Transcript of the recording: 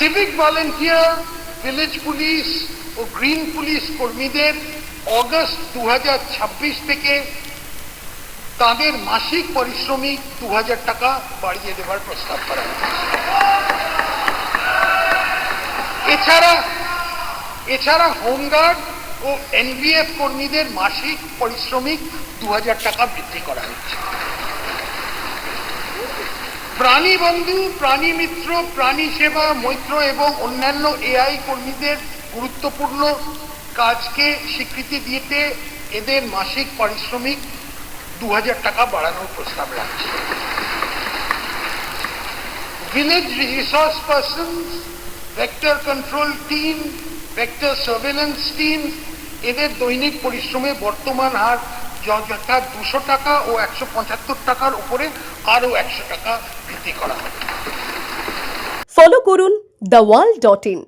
Civic volunteer, village police ও green police কর্মীদের August 2026 থেকে তাদের মাসিক পারিশ্রমিক 2000 টাকা বাড়িয়ে দেওয়ার প্রস্তাব করা হয়েছে। এছাড়া হোমগার্ড ও এনভিএফ কর্মীদের মাসিক পারিশ্রমিক 2000 টাকা বৃদ্ধি করা হচ্ছে। প্রাণী বন্ধু, প্রাণী মিত্র, প্রাণী সেবা, মৈত্র এবং অন্যান্য এআই কর্মীদের গুরুত্বপূর্ণ কাজকে স্বীকৃতি দিতে এদের মাসিক পারিশ্রমিক 2000 টাকা বাড়ানোর প্রস্তাব রাখছে। Village resource persons, vector control team, vector surveillance team এদের দৈনিক পরিশ্রমে বর্তমান হার যথা 200 টাকা ও 175 টাকার উপরে আরও 100 টাকা বৃদ্ধি করা হবে। ফলো করুন theworld.in।